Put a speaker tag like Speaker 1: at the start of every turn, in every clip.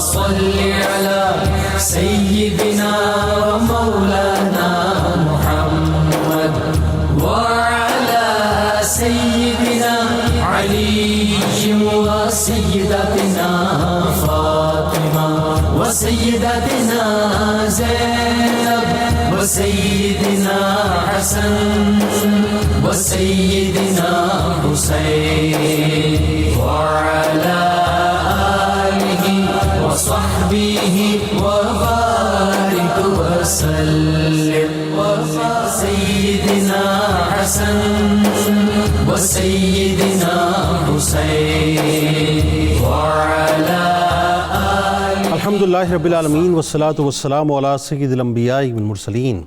Speaker 1: صل على سيدنا ومولانا محمد وعلى سيدنا علي وسيدتنا فاطمة وسيدتنا زينب وسيدنا حسن وسيدنا حسين وعلى آله وصحبه وبارك وسلم سيدنا حسن وسيدنا حسين وعلى
Speaker 2: الحمدللہ رب العالمین والصلاة والسلام علی سید الانبیاء والمرسلین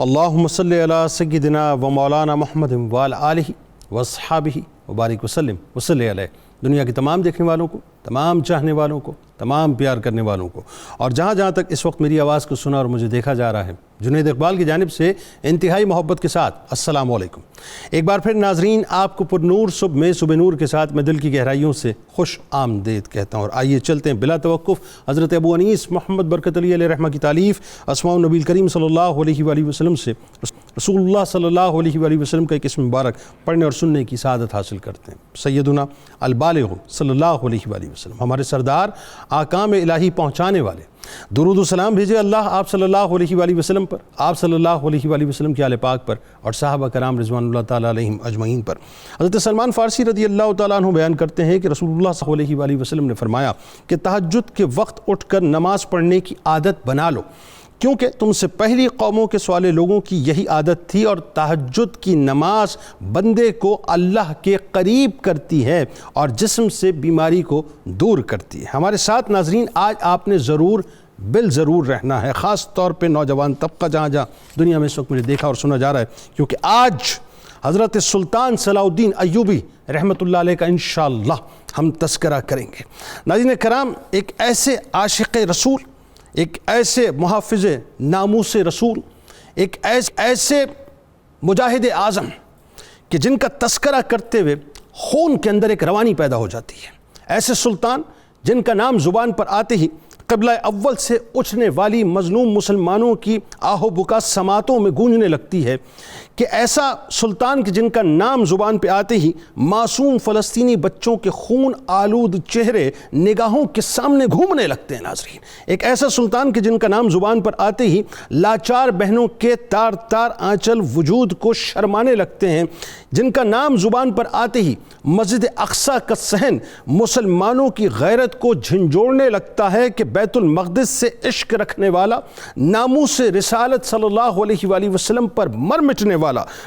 Speaker 2: اللہم صلی علی سیدنا و مولانا محمد وعلی آلہ واصحابہ وبارک وسلم وصلی علیہ۔ دنیا کے تمام دیکھنے والوں کو، تمام چاہنے والوں کو، تمام پیار کرنے والوں کو، اور جہاں جہاں تک اس وقت میری آواز کو سنا اور مجھے دیکھا جا رہا ہے، جنید اقبال کی جانب سے انتہائی محبت کے ساتھ السلام علیکم۔ ایک بار پھر ناظرین، آپ کو پر نور صبح میں صبح نور کے ساتھ میں دل کی گہرائیوں سے خوش آمدید کہتا ہوں، اور آئیے چلتے ہیں بلا توقف حضرت ابو انیس محمد برکت علی علیہ رحمہ کی تالیف اسماء النبی کریم صلی اللہ علیہ وآلہ وسلم سے رسول اللہ صلی اللہ علیہ وآلہ وسلم کا ایک اسم مبارک پڑھنے اور سننے کی سعادت حاصل کرتے ہیں۔ سیدنا البالغ صلی اللہ علیہ وآلہ وسلم، ہمارے سردار آقام الہی پہنچانے والے، درود و سلام بھیجے اللہ آپ صلی اللہ علیہ وآلہ وسلم پر، آپ صلی اللہ علیہ وآلہ وسلم کے آل پاک پر، اور صحابہ کرام رضوان اللہ تعالیٰ علیہم اجمعین پر۔ حضرت سلمان فارسی رضی اللہ تعالیٰ عنہ بیان کرتے ہیں کہ رسول اللہ صلی اللہ علیہ وآلہ وسلم نے فرمایا کہ تہجد کے وقت اٹھ کر نماز پڑھنے کی عادت بنا لو، کیونکہ تم سے پہلی قوموں کے سوالے لوگوں کی یہی عادت تھی، اور تہجد کی نماز بندے کو اللہ کے قریب کرتی ہے اور جسم سے بیماری کو دور کرتی ہے۔ ہمارے ساتھ ناظرین آج آپ نے ضرور رہنا ہے، خاص طور پہ نوجوان طبقہ جہاں جہاں دنیا میں اس وقت مجھے دیکھا اور سنا جا رہا ہے، کیونکہ آج حضرت سلطان صلاح الدین ایوبی رحمۃ اللہ علیہ کا انشاءاللہ ہم تذکرہ کریں گے۔ ناظرین کرام، ایک ایسے عاشق رسول، ایک ایسے محافظ ناموس رسول، ایک ایسے مجاہد اعظم کہ جن کا تذکرہ کرتے ہوئے خون کے اندر ایک روانی پیدا ہو جاتی ہے، ایسے سلطان جن کا نام زبان پر آتے ہی قبلہ اول سے اٹھنے والی مظلوم مسلمانوں کی آہ و بکا سماعتوں میں گونجنے لگتی ہے، کہ ایسا سلطان کہ جن کا نام زبان پہ آتے ہی معصوم فلسطینی بچوں کے خون آلود چہرے نگاہوں کے سامنے گھومنے لگتے ہیں۔ ناظرین، ایک ایسا سلطان کہ جن کا نام زبان پر آتے ہی لاچار بہنوں کے تار تار آنچل وجود کو شرمانے لگتے ہیں، جن کا نام زبان پر آتے ہی مسجد اقصیٰ کا صحن مسلمانوں کی غیرت کو جھنجھوڑنے لگتا ہے، کہ بیت المقدس سے عشق رکھنے والا، ناموس رسالت صلی اللہ علیہ وآلہ وسلم پر مر مٹنے والا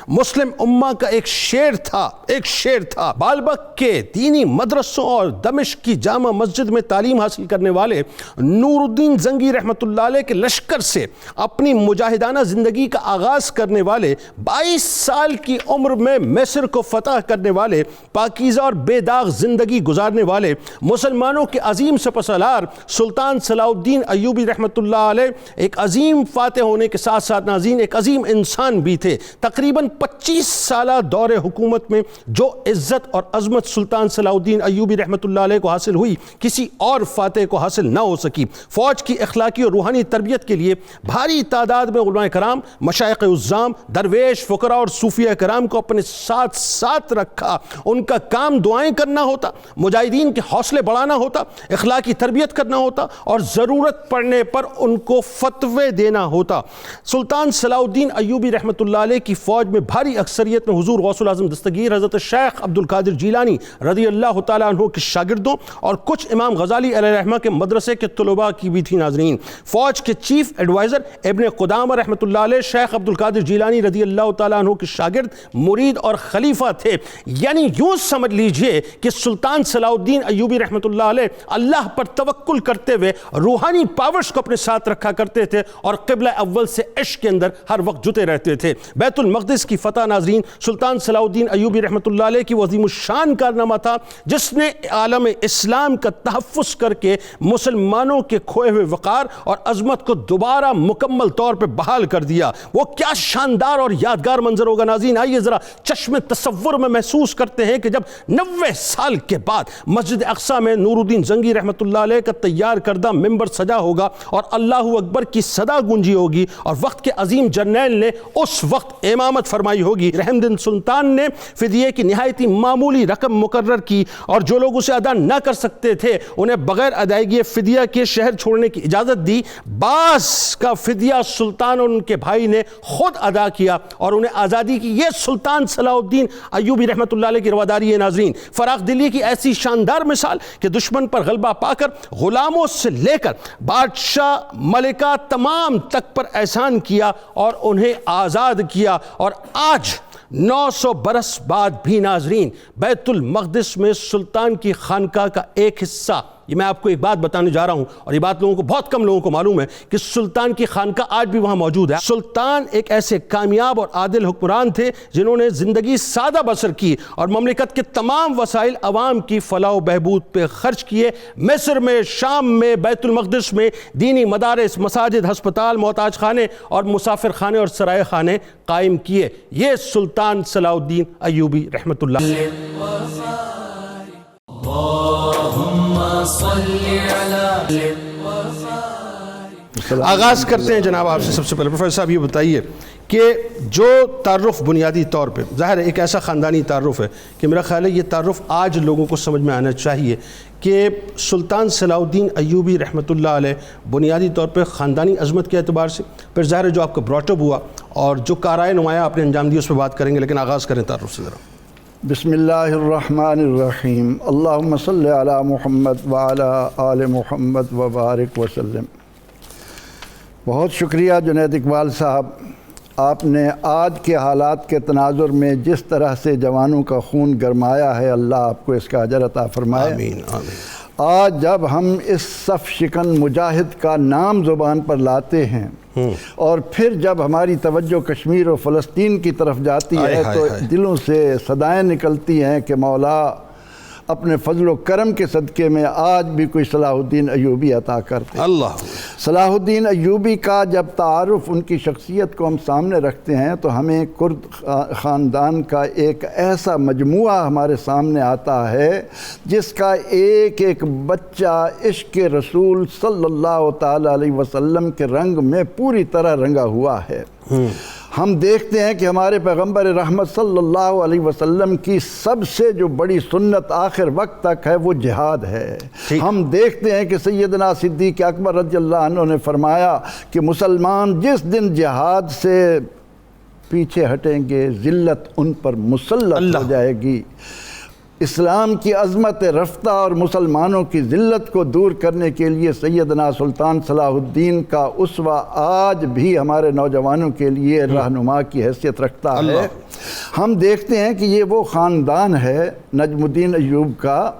Speaker 2: مسلم امہ کا ایک شیر تھا، بالبک کے دینی مدرسوں اور دمشق کی جامع مسجد میں تعلیم حاصل کرنے والے نور الدین زنگی رحمۃ اللہ علیہ کے لشکر سے اپنی مجاہدانہ زندگی کا آغاز کرنے والے، 22 سال کی عمر میں مصر کو فتح کرنے والے، پاکیزہ اور بے داغ زندگی گزارنے والے مسلمانوں کے عظیم سپاسالار سلطان صلاح الدین ایوبی رحمۃ اللہ علیہ ایک عظیم فاتح ہونے کے ساتھ ساتھ ناظرین ایک عظیم انسان بھی تھے۔ تقریباً 25 سالہ دور حکومت میں جو عزت اور عظمت سلطان صلاح الدین ایوبی رحمۃ اللہ علیہ کو حاصل ہوئی، کسی اور فاتح کو حاصل نہ ہو سکی۔ فوج کی اخلاقی اور روحانی تربیت کے لیے بھاری تعداد میں علماء کرام، مشائخ عظام، درویش، فقراء اور صوفیہ کرام کو اپنے ساتھ رکھا۔ ان کا کام دعائیں کرنا ہوتا، مجاہدین کے حوصلے بڑھانا ہوتا، اخلاقی تربیت کرنا ہوتا، اور ضرورت پڑنے پر ان کو فتوے دینا ہوتا۔ سلطان صلاح الدین ایوبی رحمۃ اللہ علیہ کی فوج میں بھاری اکثریت میں حضور غوث العظم دستگیر حضرت شیخ عبد القادر جیلانی رضی اللہ تعالیٰ عنہ کے شاگردوں اور کچھ امام غزالی علیہ رحمہ کے مدرسے کے طلباء کی بھی تھی۔ ناظرین، فوج کے چیف ایڈوائزر ابن قدامہ رحمۃ اللہ علیہ شیخ عبد القادر جیلانی رضی اللہ تعالیٰ عنہ کے شاگرد، مرید اور خلیفہ تھے۔ یعنی یوں سمجھ لیجئے کہ سلطان صلاح الدین ایوبی رحمۃ اللہ علیہ اللہ پر توکل کرتے ہوئے روحانی پاورز کو اپنے ساتھ رکھا کرتے تھے، اور قبلہ اول سے عشق کے اندر ہر وقت جتے رہتے تھے۔ بیت المقدس کی فتح ناظرین سلطان صلاح الدین ایوبی رحمۃ اللہ علیہ کی عظیم الشان کارنامہ تھا، جس نے عالم اسلام کا تحفظ کر کے مسلمانوں کے کھوئے ہوئے وقار اور عظمت کو دوبارہ مکمل طور پہ بحال کر دیا۔ وہ کیا شاندار اور یادگار منظر ہوگا ناظرین، آئیے ذرا چشم تصور میں محسوس کرتے ہیں کہ جب 90 سال کے بعد مسجد اقصیٰ میں نور الدین زنگی رحمۃ اللہ علیہ کا تیار کردہ کا ممبر سجا ہوگا اور اللہ اکبر کی صدا گونجی ہوگی اور وقت کے عظیم جرنیل نے اس وقت امامت فرمائی ہوگی۔ رحم دن سلطان نے فدیے کی نہایت معمولی رقم مقرر کی اور جو لوگ اسے ادا نہ کر سکتے تھے انہیں بغیر ادائیگی فدیہ کے شہر چھوڑنے کی اجازت دی۔ بعض کا فدیہ سلطان اور ان کے بھائی نے خود ادا کیا اور انہیں آزادی کی۔ یہ سلطان صلاح الدین ایوبی رحمۃ اللہ علیہ کی رواداری ہے۔ ناظرین، فراخ دلی کی ایسی شاندار مثال کہ دشمن پر غلبہ پا کر غلاموں سے لے کر بادشاہ ملکہ تمام تک پر احسان کیا اور انہیں آزاد کیا، اور آج 900 برس بعد بھی ناظرین بیت المقدس میں سلطان کی خانقاہ کا ایک حصہ، یہ میں آپ کو ایک بات بتانے جا رہا ہوں اور یہ بات بہت کم لوگوں کو معلوم ہے کہ سلطان کی خانقاہ آج بھی وہاں موجود ہے۔ سلطان ایک ایسے کامیاب اور عادل حکمران تھے جنہوں نے زندگی سادہ بسر کی اور مملکت کے تمام وسائل عوام کی فلاح و بہبود پہ خرچ کیے۔ مصر میں، شام میں، بیت المقدس میں دینی مدارس، مساجد، ہسپتال، محتاج خانے اور مسافر خانے اور سرائے خانے قائم کیے۔ یہ سلطان صلاح الدین ایوبی رحمۃ اللہ۔ آغاز کرتے ہیں جناب آپ سے۔ سب سے پہلے پروفیسر صاحب یہ بتائیے کہ جو تعارف بنیادی طور پہ ظاہر ہے ایک ایسا خاندانی تعارف ہے کہ میرا خیال ہے یہ تعارف آج لوگوں کو سمجھ میں آنا چاہیے کہ سلطان صلاح الدین ایوبی رحمۃ اللہ علیہ بنیادی طور پہ خاندانی عظمت کے اعتبار سے، پھر ظاہر ہے جو آپ کا براٹ اپ ہوا اور جو کارائے نمایاں آپ نے انجام دی اس پہ بات کریں گے، لیکن آغاز کریں تعارف سے ذرا۔
Speaker 3: بسم اللہ الرحمن الرحیم، اللہم صلی علی محمد وعلی آل محمد وبارک وسلم۔ بہت شکریہ جنید اقبال صاحب، آپ نے آج کے حالات کے تناظر میں جس طرح سے جوانوں کا خون گرمایا ہے، اللہ آپ کو اس کا اجر عطا فرمائے۔
Speaker 2: آمین آمین۔
Speaker 3: آج جب ہم اس صف شکن مجاہد کا نام زبان پر لاتے ہیں اور پھر جب ہماری توجہ کشمیر و فلسطین کی طرف جاتی ہے تو دلوں سے صدائیں نکلتی ہیں کہ مولا اپنے فضل و کرم کے صدقے میں آج بھی کوئی صلاح الدین ایوبی عطا کرتے ہیں۔
Speaker 2: اللہ
Speaker 3: صلاح الدین ایوبی کا جب تعارف ان کی شخصیت کو ہم سامنے رکھتے ہیں تو ہمیں کرد خاندان کا ایک ایسا مجموعہ ہمارے سامنے آتا ہے جس کا ایک ایک بچہ عشق رسول صلی اللہ تعالیٰ علیہ وسلم کے رنگ میں پوری طرح رنگا ہوا ہے۔ ہم دیکھتے ہیں کہ ہمارے پیغمبر رحمت صلی اللہ علیہ وسلم کی سب سے جو بڑی سنت آخر وقت تک ہے وہ جہاد ہے۔ ہم دیکھتے ہیں کہ سیدنا صدیق اکبر رضی اللہ عنہ نے فرمایا کہ مسلمان جس دن جہاد سے پیچھے ہٹیں گے ذلت ان پر مسلط ہو جائے گی۔ اسلام کی عظمت رفتہ اور مسلمانوں کی ذلت کو دور کرنے کے لیے سیدنا سلطان صلاح الدین کا اسوہ آج بھی ہمارے نوجوانوں کے لیے رہنما کی حیثیت رکھتا ہے۔ ہم دیکھتے ہیں کہ یہ وہ خاندان ہے نجم الدین ایوب کا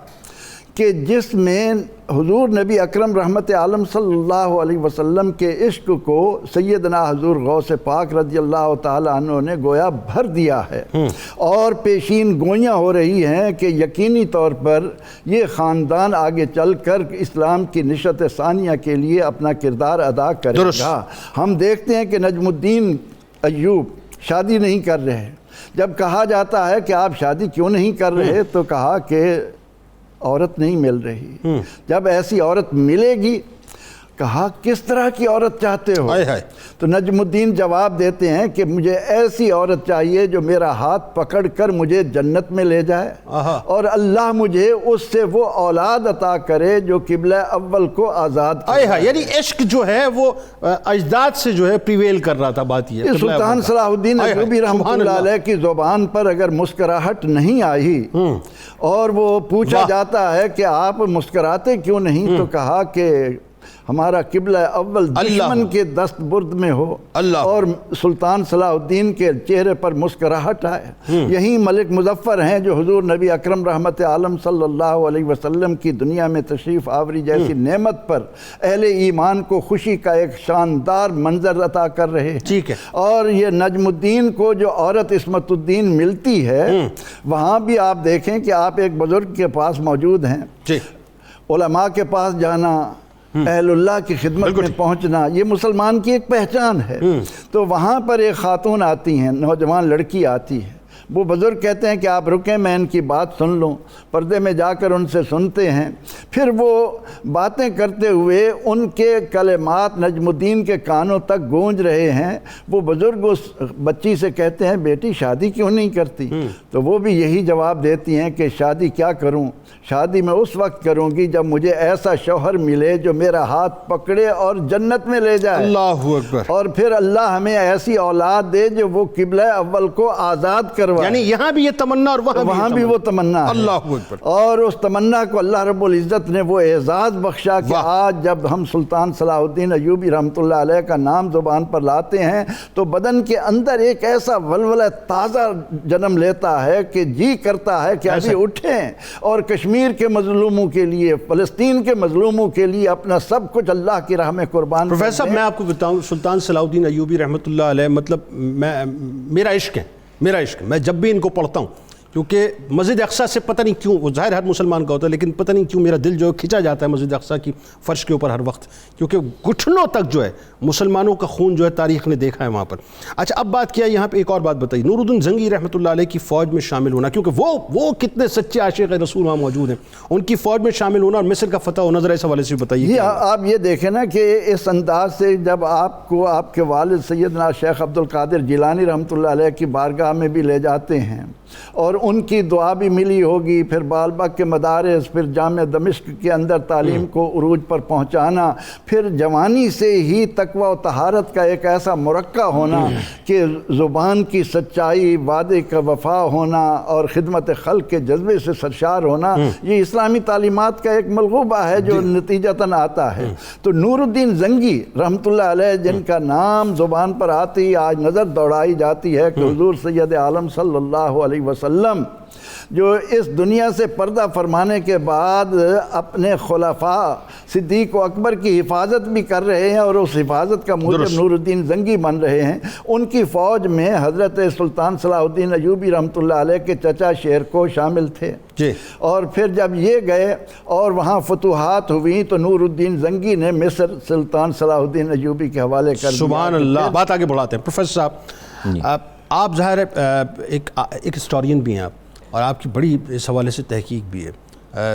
Speaker 3: کہ جس میں حضور نبی اکرم رحمت عالم صلی اللہ علیہ وسلم کے عشق کو سیدنا حضور غوث پاک رضی اللہ تعالیٰ عنہ نے گویا بھر دیا ہے، اور پیشین گوئیاں ہو رہی ہیں کہ یقینی طور پر یہ خاندان آگے چل کر اسلام کی نشت ثانیہ کے لیے اپنا کردار ادا کرے گا۔ ہم دیکھتے ہیں کہ نجم الدین ایوب شادی نہیں کر رہے۔ جب کہا جاتا ہے کہ آپ شادی کیوں نہیں کر رہے تو کہا کہ عورت نہیں مل رہی۔ جب ایسی عورت ملے گی، کہا کس طرح کی عورت چاہتے ہو؟ تو نجم الدین جواب دیتے ہیں کہ مجھے ایسی عورت چاہیے جو میرا ہاتھ پکڑ کر مجھے جنت میں لے جائے اور اللہ مجھے اس سے وہ اولاد عطا کرے جو قبلہ اول کو آزاد کرے۔
Speaker 2: یعنی عشق جو ہے وہ اجداد سے جو ہے پریویل کر رہا تھا۔ بات یہ
Speaker 3: سلطان صلاح الدین ایوبی رحمۃ اللہ علیہ کی زبان پر اگر مسکراہٹ نہیں آئی اور وہ پوچھا جاتا ہے کہ آپ مسکراتے کیوں نہیں، تو کہا کہ ہمارا قبلہ اول دشمن کے دست برد میں ہو اور سلطان صلاح الدین کے چہرے پر مسکراہٹ آئے۔ یہی ملک مظفر ہیں جو حضور نبی اکرم رحمت عالم صلی اللہ علیہ وسلم کی دنیا میں تشریف آوری جیسی نعمت پر اہل ایمان کو خوشی کا ایک شاندار منظر عطا کر رہے ہیں۔ اور یہ نجم الدین کو جو عورت عصمت الدین ملتی ہے، وہاں بھی آپ دیکھیں کہ آپ ایک بزرگ کے پاس موجود ہیں، علماء کے پاس جانا، اہل اللہ کی خدمت میں پہنچنا، یہ مسلمان کی ایک پہچان ہے۔ تو وہاں پر ایک خاتون آتی ہیں، نوجوان لڑکی آتی ہے، وہ بزرگ کہتے ہیں کہ آپ رکیں میں ان کی بات سن لوں، پردے میں جا کر ان سے سنتے ہیں، پھر وہ باتیں کرتے ہوئے ان کے کلمات نجم الدین کے کانوں تک گونج رہے ہیں۔ وہ بزرگ اس بچی سے کہتے ہیں بیٹی شادی کیوں نہیں کرتی؟ تو وہ بھی یہی جواب دیتی ہیں کہ شادی کیا کروں، شادی میں اس وقت کروں گی جب مجھے ایسا شوہر ملے جو میرا ہاتھ پکڑے اور جنت میں لے جائے،
Speaker 2: اللہ اکبر،
Speaker 3: اور پھر اللہ ہمیں ایسی اولاد دے جو وہ قبلہ اول کو آزاد کروائے۔
Speaker 2: یعنی یہاں بھی یہ تمنا اور وہاں
Speaker 3: بھی وہ تمنا ہے۔
Speaker 2: اللہ اکبر۔
Speaker 3: اور اس تمنا کو اللہ رب العزت نے وہ اعزاز بخشا کہ آج جب ہم سلطان صلاح الدین ایوبی رحمۃ اللہ علیہ کا نام زبان پر لاتے ہیں تو بدن کے اندر ایک ایسا ولولہ تازہ جنم لیتا ہے کہ جی کرتا ہے کہ ابھی اٹھیں اور کشمیر کے مظلوموں کے لیے، فلسطین کے مظلوموں کے لیے اپنا سب کچھ اللہ کی راہ میں قربان کر دیں۔
Speaker 2: پروفیسر صاحب میں آپ کو بتاؤں، سلطان صلاح الدین ایوبی رحمۃ اللہ علیہ مطلب میرا عشق ہے، میں جب بھی ان کو پڑھتا ہوں، کیونکہ مسجد اقصیٰ سے پتہ نہیں کیوں، وہ ظاہر ہر مسلمان کا ہوتا ہے لیکن پتہ نہیں کیوں میرا دل جو ہے کھنچا جاتا ہے مسجد اقصیٰ کی فرش کے اوپر ہر وقت، کیونکہ گھٹنوں تک جو ہے مسلمانوں کا خون جو ہے تاریخ نے دیکھا ہے وہاں پر۔ اچھا اب بات کیا یہاں پہ ایک اور بات بتائیے، نور الدین زنگی رحمۃ اللہ علیہ کی فوج میں شامل ہونا، کیونکہ وہ کتنے سچے عاشق رسول وہاں موجود ہیں، ان کی فوج میں شامل ہونا اور مصر کا فتح ہونا، ذرا اس حوالے سے بتائیے۔
Speaker 3: آپ یہ دیکھیں نا کہ اس انداز سے جب آپ کو آپ کے والد سیدنا شیخ عبد القادر جیلانی رحمۃ اللہ علیہ کی بارگاہ میں بھی لے جاتے ہیں اور ان کی دعا بھی ملی ہوگی، پھر بالبک کے مدارس، پھر جامع دمشق کے اندر تعلیم کو عروج پر پہنچانا، پھر جوانی سے ہی تقوی و طہارت کا ایک ایسا مرقع ہونا کہ زبان کی سچائی، وعدے کا وفا ہونا اور خدمت خلق کے جذبے سے سرشار ہونا، یہ اسلامی تعلیمات کا ایک ملغوبہ ہے جو نتیجتاً آتا ہے۔ تو نور الدین زنگی رحمۃ اللہ علیہ جن کا نام زبان پر آتی آج نظر دوڑائی جاتی ہے کہ حضور سید عالم صلی اللہ علیہ وسلم جو اس دنیا سے پردہ فرمانے کے بعد اپنے خلفاء صدیق و اکبر کی حفاظت بھی کر رہے ہیں اور اس حفاظت کا موجب نور الدین زنگی بن رہے ہیں، ان کی فوج میں حضرت سلطان صلاح الدین ایوبی رحمۃ اللہ علیہ کے چچا شیر کو شامل تھے
Speaker 2: جی۔
Speaker 3: اور پھر جب یہ گئے اور وہاں فتوحات ہوئیں تو نور الدین زنگی نے مصر سلطان صلاح الدین ایوبی کے حوالے کر دیا۔
Speaker 2: سبحان اللہ۔ بات آگے بڑھاتے ہیں پروفیسر صاحب، آپ ظاہر ہے ایک ہسٹورین بھی ہیں آپ، اور آپ کی بڑی اس حوالے سے تحقیق بھی ہے،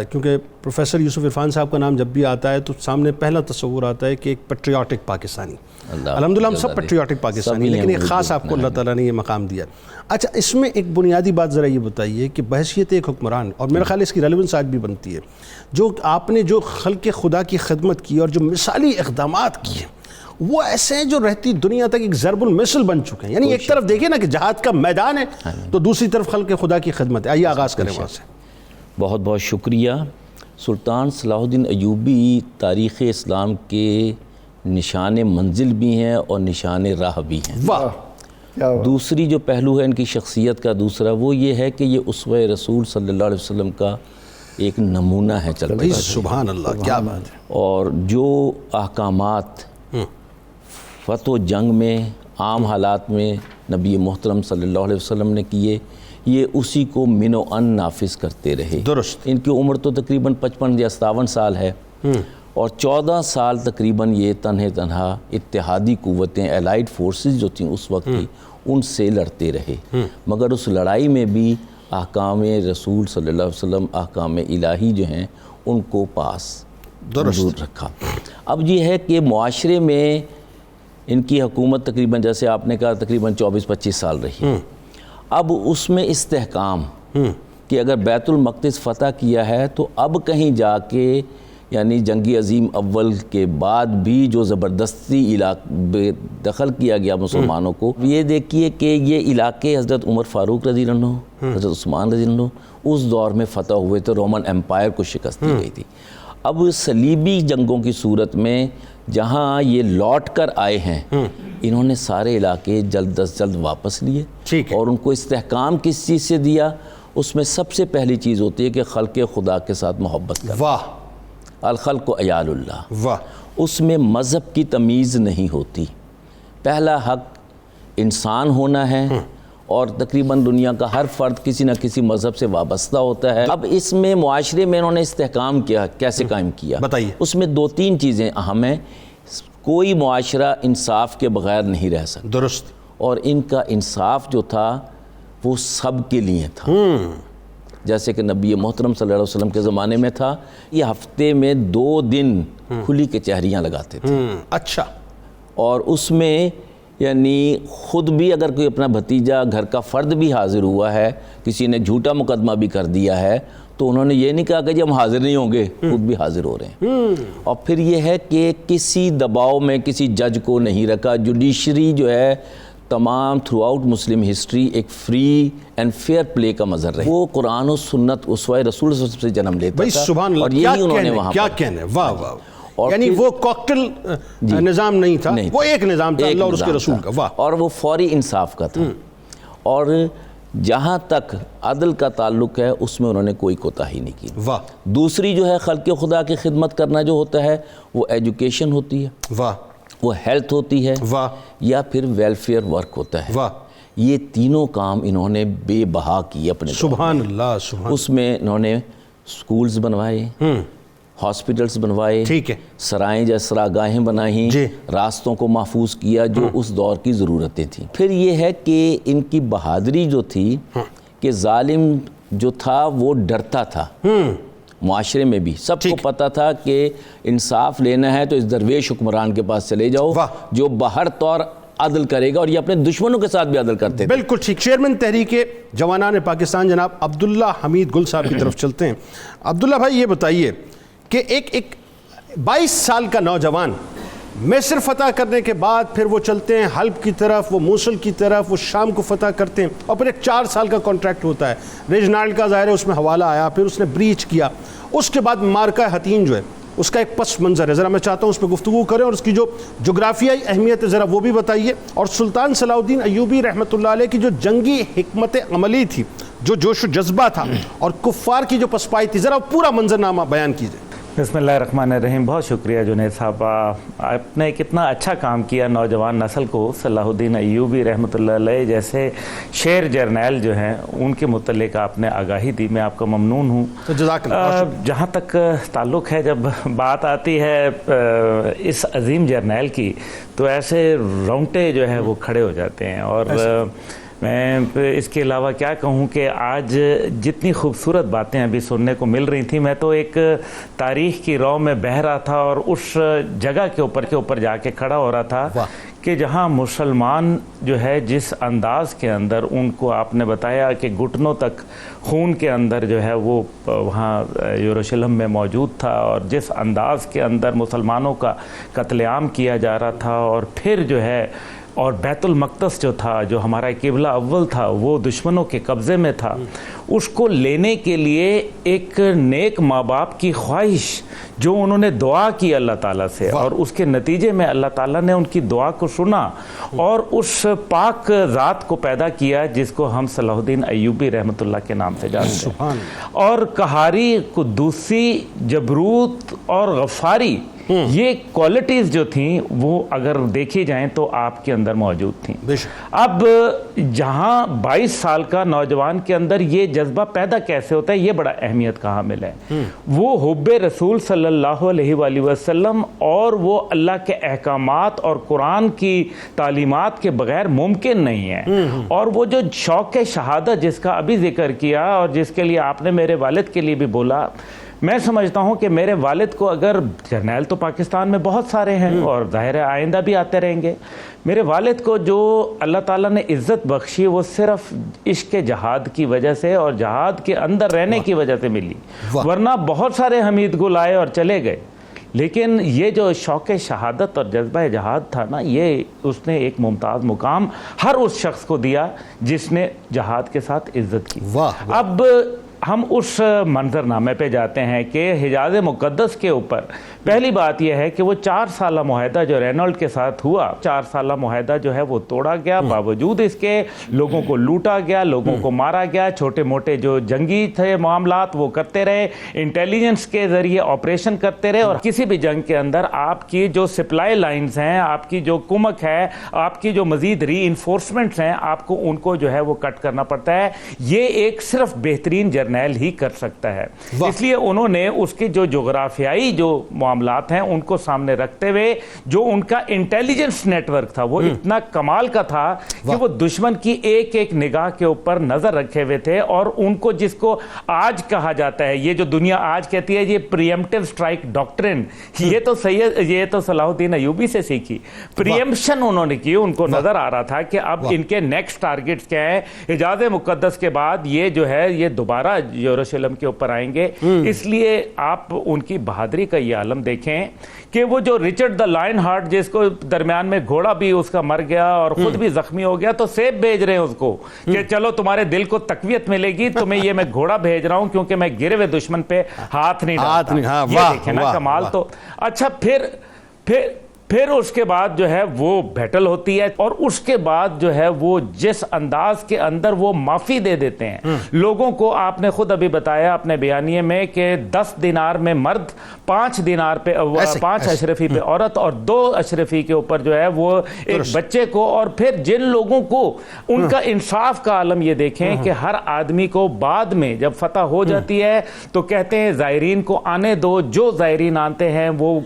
Speaker 2: کیونکہ پروفیسر یوسف عرفان صاحب کا نام جب بھی آتا ہے تو سامنے پہلا تصور آتا ہے کہ ایک پیٹریوٹک پاکستانی، الحمدللہ ہم سب پیٹریوٹک پاکستانی، لیکن ایک خاص آپ کو اللہ تعالیٰ نے یہ مقام دیا۔ اچھا اس میں ایک بنیادی بات ذرا یہ بتائیے کہ بحیثیت ایک حکمران، اور میرا خیال اس کی ریلیونس آج بھی بنتی ہے، جو آپ نے جو خلق خدا کی خدمت کی اور جو مثالی اقدامات کیے وہ ایسے ہیں جو رہتی دنیا تک ایک ضرب المثل بن چکے ہیں، یعنی ایک طرف دیکھیں نا کہ جہاد کا میدان ہے تو دوسری طرف خلق خدا کی خدمت ہے۔ آئیے آغاز کریں وہاں سے۔
Speaker 4: بہت بہت شکریہ۔ سلطان صلاح الدین ایوبی تاریخ اسلام کے نشان منزل بھی ہیں اور نشان راہ بھی ہیں۔
Speaker 2: واہ۔
Speaker 4: دوسری جو پہلو ہے ان کی شخصیت کا دوسرا وہ یہ ہے کہ یہ اسوہ رسول صلی اللہ علیہ وسلم کا ایک نمونہ ہے چلتا۔
Speaker 2: سبحان اللہ، کیا بات ہے۔
Speaker 4: اور جو احکامات فتح و جنگ میں عام حالات میں نبی محترم صلی اللہ علیہ وسلم نے کیے، یہ اسی کو من و ان نافذ کرتے رہے۔
Speaker 2: درست۔
Speaker 4: ان کی عمر تو تقریباً 55 یا 57 سال ہے، اور 14 سال تقریباً یہ تنہا اتحادی قوتیں، الائیڈ فورسز جو تھیں اس وقت کی، ان سے لڑتے رہے، مگر اس لڑائی میں بھی احکام رسول صلی اللہ علیہ وسلم، احکام الہی جو ہیں ان کو پاس درست رکھا۔ اب یہ ہے کہ معاشرے میں ان کی حکومت تقریباً جیسے آپ نے کہا تقریباً 24-25 سال رہی، اب اس میں استحکام کہ اگر بیت المقدس فتح کیا ہے تو اب کہیں جا کے یعنی جنگ عظیم اول کے بعد بھی جو زبردستی علاقے دخل کیا گیا مسلمانوں کو، یہ دیکھیے کہ یہ علاقے حضرت عمر فاروق رضی اللہ عنہ، حضرت عثمان رضی اللہ عنہ اس دور میں فتح ہوئے تھے، رومن امپائر کو شکست دی گئی تھی۔ اب صلیبی جنگوں کی صورت میں جہاں یہ لوٹ کر آئے ہیں، انہوں نے سارے علاقے جلد از جلد واپس لیے، اور ان کو استحکام کس چیز سے دیا؟ اس میں سب سے پہلی چیز ہوتی ہے کہ خلق خدا کے ساتھ محبت کرنا۔
Speaker 2: واہ۔
Speaker 4: الخلق عیال اللہ۔
Speaker 2: واہ۔
Speaker 4: اس میں مذہب کی تمیز نہیں ہوتی، پہلا حق انسان ہونا ہے، اور تقریباً دنیا کا ہر فرد کسی نہ کسی مذہب سے وابستہ ہوتا ہے۔ اب اس میں معاشرے میں انہوں نے استحکام کیا، کیسے قائم کیا؟
Speaker 2: بتائیے۔
Speaker 4: اس میں 2-3 چیزیں اہم ہیں۔ کوئی معاشرہ انصاف کے بغیر نہیں رہ سکتا،
Speaker 2: درست۔
Speaker 4: اور ان کا انصاف جو تھا وہ سب کے لیے تھا. جیسے کہ نبی محترم صلی اللہ علیہ وسلم کے زمانے میں تھا, یہ ہفتے میں 2 دن کھلی کچہریاں لگاتے تھے.
Speaker 2: اچھا.
Speaker 4: اور اس میں یعنی خود بھی اگر کوئی اپنا بھتیجا گھر کا فرد بھی حاضر ہوا ہے, کسی نے جھوٹا مقدمہ بھی کر دیا ہے, تو انہوں نے یہ نہیں کہا کہ جی ہم حاضر نہیں ہوں گے, خود بھی حاضر ہو رہے ہیں. اور پھر یہ ہے کہ کسی دباؤ میں کسی جج کو نہیں رکھا. جوڈیشری جو ہے تمام تھرو آؤٹ مسلم ہسٹری ایک فری اینڈ فیئر پلے کا مظہر رہی. وہ قرآن و سنت اسوہ رسول صلی اللہ علیہ وسلم سے جنم لیتا تھا.
Speaker 2: سبحان اللہ,
Speaker 4: اور یہی انہوں نے وہاں
Speaker 2: کیا کہنے, واہ واہ.
Speaker 4: اور
Speaker 2: یعنی وہ کوکٹل نظام نہیں تھا, وہ ایک نظام تھا اللہ اور اس کے رسول کا. واہ.
Speaker 4: اور وہ فوری انصاف کا تھا. اور جہاں تک عدل کا تعلق ہے اس میں انہوں نے کوئی کوتاہی نہیں کی.
Speaker 2: واہ.
Speaker 4: دوسری جو ہے خلق خدا کی خدمت کرنا جو ہوتا ہے وہ ایجوکیشن ہوتی ہے,
Speaker 2: واہ,
Speaker 4: وہ ہیلتھ ہوتی ہے,
Speaker 2: واہ,
Speaker 4: یا پھر ویلفیئر ورک ہوتا ہے.
Speaker 2: واہ.
Speaker 4: یہ تینوں کام انہوں نے بے بہا کیے اپنے.
Speaker 2: سبحان اللہ, سبحان.
Speaker 4: اس میں انہوں نے سکولز بنوائے, ہاسپٹلز بنوائے,
Speaker 2: ٹھیک ہے,
Speaker 4: سرائیں جیسے سراگاہیں بنائیں,
Speaker 2: جی,
Speaker 4: راستوں کو محفوظ کیا جو اس دور کی ضرورتیں تھیں. پھر یہ ہے کہ ان کی بہادری جو تھی کہ ظالم جو تھا وہ ڈرتا تھا. معاشرے میں بھی سب کو پتا تھا کہ انصاف لینا ہے تو اس درویش حکمران کے پاس چلے جاؤ جو بہر طور عدل کرے گا, اور یہ اپنے دشمنوں کے ساتھ بھی عدل کرتے تھے.
Speaker 2: بالکل ٹھیک. چیئرمین تحریک جوانان پاکستان جناب عبداللہ حمید گل صاحب کی طرف چلتے ہیں. عبداللہ بھائی یہ بتائیے کہ ایک 22 سال کا نوجوان مصر فتح کرنے کے بعد پھر وہ چلتے ہیں حلب کی طرف, وہ موصل کی طرف, وہ شام کو فتح کرتے ہیں, اور پھر ایک 4 سال کا کانٹریکٹ ہوتا ہے. ریجنالڈ کا ظاہر ہے اس میں حوالہ آیا, پھر اس نے بریچ کیا. اس کے بعد مارکہ حتین جو ہے اس کا ایک پس منظر ہے, ذرا میں چاہتا ہوں اس پہ گفتگو کریں, اور اس کی جو جغرافیائی اہمیت ہے ذرا وہ بھی بتائیے. اور سلطان صلاح الدین ایوبی رحمۃ اللہ علیہ کی جو جنگی حکمت عملی تھی, جو جوش و جذبہ تھا, اور کفار کی جو پسپائی تھی, ذرا پورا منظرنامہ بیان کیجئے.
Speaker 5: بسم اللہ الرحمن الرحیم. بہت شکریہ جنید صاحب, آپ نے کتنا اچھا کام کیا نوجوان نسل کو صلاح الدین ایوبی رحمۃ اللہ علیہ جیسے شیر جرنیل جو ہیں ان کے متعلق آپ نے آگاہی دی. میں آپ کا ممنون ہوں.
Speaker 2: جزاک اللہ.
Speaker 5: جہاں تک تعلق ہے, جب بات آتی ہے اس عظیم جرنیل کی تو ایسے رونگٹے جو ہے وہ کھڑے ہو جاتے ہیں. اور میں اس کے علاوہ کیا کہوں کہ آج جتنی خوبصورت باتیں ابھی سننے کو مل رہی تھیں, میں تو ایک تاریخ کی رو میں بہہ رہا تھا اور اس جگہ کے اوپر جا کے کھڑا ہو رہا تھا کہ جہاں مسلمان جو ہے جس انداز کے اندر ان کو آپ نے بتایا کہ گھٹنوں تک خون کے اندر جو ہے وہ وہاں یروشلم میں موجود تھا, اور جس انداز کے اندر مسلمانوں کا قتل عام کیا جا رہا تھا, اور پھر جو ہے اور بیت المقدس جو تھا جو ہمارا قبلہ اول تھا وہ دشمنوں کے قبضے میں تھا, اس کو لینے کے لیے ایک نیک ماں باپ کی خواہش جو انہوں نے دعا کی اللہ تعالیٰ سے, اور اس کے نتیجے میں اللہ تعالیٰ نے ان کی دعا کو سنا اور اس پاک ذات کو پیدا کیا جس کو ہم صلاح الدین ایوبی رحمۃ اللہ کے نام سے جانتے ہیں. اور قہاری, قدوسی, جبروت اور غفاری, یہ کوالٹیز جو تھیں وہ اگر دیکھی جائیں تو آپ کے اندر موجود تھیں. اب جہاں 22 سال کا نوجوان کے اندر یہ جذبہ پیدا کیسے ہوتا ہے, یہ بڑا اہمیت کا حامل ہے. وہ حب رسول صلی اللہ علیہ وآلہ وسلم اور وہ اللہ کے احکامات اور قرآن کی تعلیمات کے بغیر ممکن نہیں ہے. اور وہ جو شوق شہادت جس کا ابھی ذکر کیا اور جس کے لیے آپ نے میرے والد کے لیے بھی بولا, میں سمجھتا ہوں کہ میرے والد کو اگر جرنیل تو پاکستان میں بہت سارے ہیں اور ظاہر آئندہ بھی آتے رہیں گے, میرے والد کو جو اللہ تعالیٰ نے عزت بخشی وہ صرف عشق جہاد کی وجہ سے اور جہاد کے اندر رہنے کی وجہ سے ملی, ورنہ بہت سارے حمید گل آئے اور چلے گئے. لیکن یہ جو شوق شہادت اور جذبہ جہاد تھا نا, یہ اس نے ایک ممتاز مقام ہر اس شخص کو دیا جس نے جہاد کے ساتھ عزت کی. اب ہم اس منظر نامے پہ جاتے ہیں کہ حجاز مقدس کے اوپر پہلی بات یہ ہے کہ وہ 4 سالہ معاہدہ جو رینالڈ کے ساتھ ہوا, 4 سالہ معاہدہ جو ہے وہ توڑا گیا, باوجود اس کے لوگوں کو لوٹا گیا, لوگوں کو مارا گیا, چھوٹے موٹے جو جنگی تھے معاملات وہ کرتے رہے, انٹیلیجنس کے ذریعے آپریشن کرتے رہے, اور کسی بھی جنگ کے اندر آپ کی جو سپلائی لائنز ہیں, آپ کی جو کمک ہے, آپ کی جو مزید ری انفورسمنٹس ہیں, آپ کو ان کو جو ہے وہ کٹ کرنا پڑتا ہے. یہ ایک صرف بہترین جرنیل جرنیل ہی کر سکتا ہے. اس لیے انہوں نے اس کے جو جغرافیائی جو معاملات ہیں ان کو سامنے رکھتے ہوئے جو ان کا انٹیلیجنس نیٹ ورک تھا وہ اتنا کمال کا تھا کہ وہ دشمن کی ایک ایک نگاہ کے اوپر نظر رکھے ہوئے تھے. اور ان کو جس کو آج کہا جاتا ہے, یہ جو دنیا آج کہتی ہے یہ پریمپٹیو سٹرائک ڈاکٹرن, یہ تو صلاح الدین ایوبی سے سیکھی. پریمپشن انہوں نے کی, ان کو نظر آ رہا تھا کہ اب ان کے نیکسٹ ٹارگٹس کیا ہیں. حجاز مقدس کے بعد یہ جو ہے یہ دوبارہ یروشلم کے اوپر آئیں گے. اس لیے آپ ان کی بہادری کا یہ عالم دیکھیں کہ وہ جو رچرڈ دا لائن ہارٹ, جس کو درمیان میں گھوڑا بھی اس کا مر گیا اور خود بھی زخمی ہو گیا, تو سیب بھیج رہے ہیں اس کو کہ چلو تمہارے دل کو تقویت ملے گی, تمہیں یہ میں گھوڑا بھیج رہا ہوں کیونکہ میں گرے ہوئے دشمن پہ ہاتھ نہیں ڈالتا. یہ دیکھیں نا کمال. تو اچھا پھر اس کے بعد جو ہے وہ بیٹل ہوتی ہے, اور اس کے بعد جو ہے وہ جس انداز کے اندر وہ معافی دے دیتے ہیں لوگوں کو. آپ نے خود ابھی بتایا اپنے بیانیے میں کہ 10 دینار میں مرد, 5 دینار پہ 5 اشرفی پہ عورت, اور 2 اشرفی کے اوپر جو ہے وہ ایک بچے کو. اور پھر جن لوگوں کو ان کا انصاف کا عالم یہ دیکھیں کہ ہر آدمی کو بعد میں جب فتح ہو جاتی ہے تو کہتے ہیں زائرین کو آنے دو, جو زائرین آتے ہیں وہ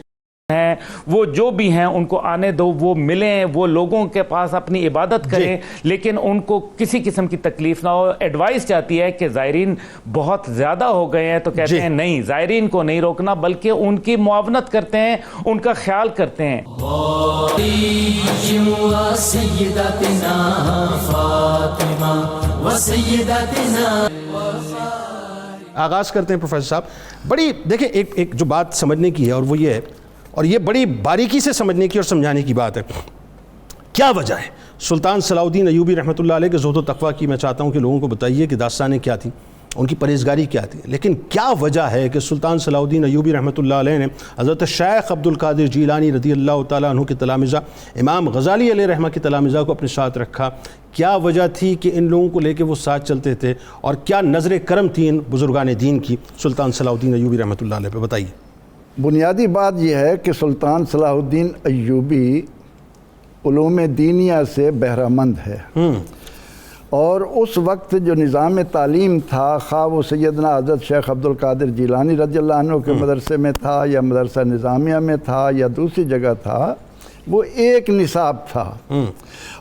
Speaker 5: جو بھی ہیں ان کو آنے دو, وہ ملیں, وہ لوگوں کے پاس اپنی عبادت کریں, لیکن ان کو کسی قسم کی تکلیف نہ ہو. ایڈوائس چاہتی ہے کہ زائرین بہت زیادہ ہو گئے ہیں, تو کہتے ہیں نہیں, زائرین کو نہیں روکنا بلکہ ان کی معاونت کرتے ہیں, ان کا خیال کرتے ہیں.
Speaker 2: آغاز کرتے ہیں پروفیسر صاحب. بڑی دیکھیں ایک جو بات سمجھنے کی ہے اور وہ یہ ہے, اور یہ بڑی باریکی سے سمجھنے کی اور سمجھانے کی بات ہے, کیا وجہ ہے سلطان صلاح الدین ایوبی رحمۃ اللہ علیہ کے زہد و تقویٰ کی. میں چاہتا ہوں کہ لوگوں کو بتائیے کہ داستانیں کیا تھیں, ان کی پرہیزگاری کیا تھی, لیکن کیا وجہ ہے کہ سلطان صلاح الدین ایوبی رحمۃ اللہ علیہ نے حضرت شیخ عبد القادر جیلانی رضی اللہ تعالیٰ عنہ کے تلامذہ, امام غزالی علیہ رحمہ کے تلامذہ کو اپنے ساتھ رکھا؟ کیا وجہ تھی کہ ان لوگوں کو لے کے وہ ساتھ چلتے تھے, اور کیا نظر کرم تھی ان بزرگان دین کی سلطان صلاح الدین ایوبی رحمۃ اللہ علیہ پہ؟ بتائیے.
Speaker 3: بنیادی بات یہ ہے کہ سلطان صلاح الدین ایوبی علوم دینیہ سے بہرہ مند ہے, اور اس وقت جو نظام تعلیم تھا, خواہ وہ سیدنا حضرت شیخ عبد القادر جیلانی رضی اللہ عنہ کے مدرسے میں تھا یا مدرسہ نظامیہ میں تھا یا دوسری جگہ تھا, وہ ایک نصاب تھا.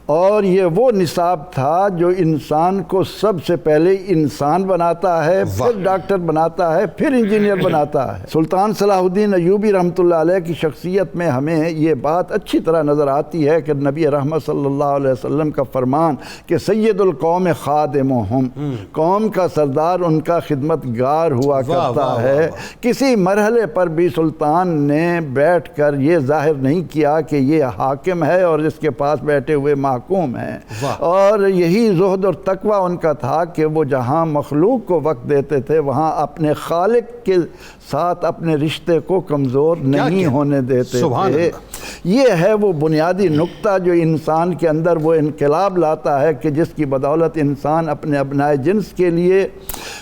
Speaker 3: اور یہ وہ نصاب تھا جو انسان کو سب سے پہلے انسان بناتا ہے, پھر ڈاکٹر بناتا ہے, پھر انجینئر بناتا ہے. سلطان صلاح الدین ایوبی رحمۃ اللہ علیہ کی شخصیت میں ہمیں یہ بات اچھی طرح نظر آتی ہے کہ نبی رحمت صلی اللہ علیہ وسلم کا فرمان کہ سید القوم خادمہم, قوم کا سردار ان کا خدمتگار ہوا کرتا ہے. کسی مرحلے پر بھی سلطان نے بیٹھ کر یہ ظاہر نہیں کیا کہ یہ حاکم ہے اور اس کے پاس بیٹھے ہوئے محکوم ہیں. اور یہی زہد اور تقویٰ ان کا تھا کہ وہ جہاں مخلوق کو وقت دیتے تھے وہاں اپنے خالق کے ساتھ اپنے رشتے کو کمزور نہیں ہونے دیتے تھے. یہ ہے وہ بنیادی نقطہ جو انسان کے اندر وہ انقلاب لاتا ہے کہ جس کی بدولت انسان اپنے ابنائے جنس کے لیے,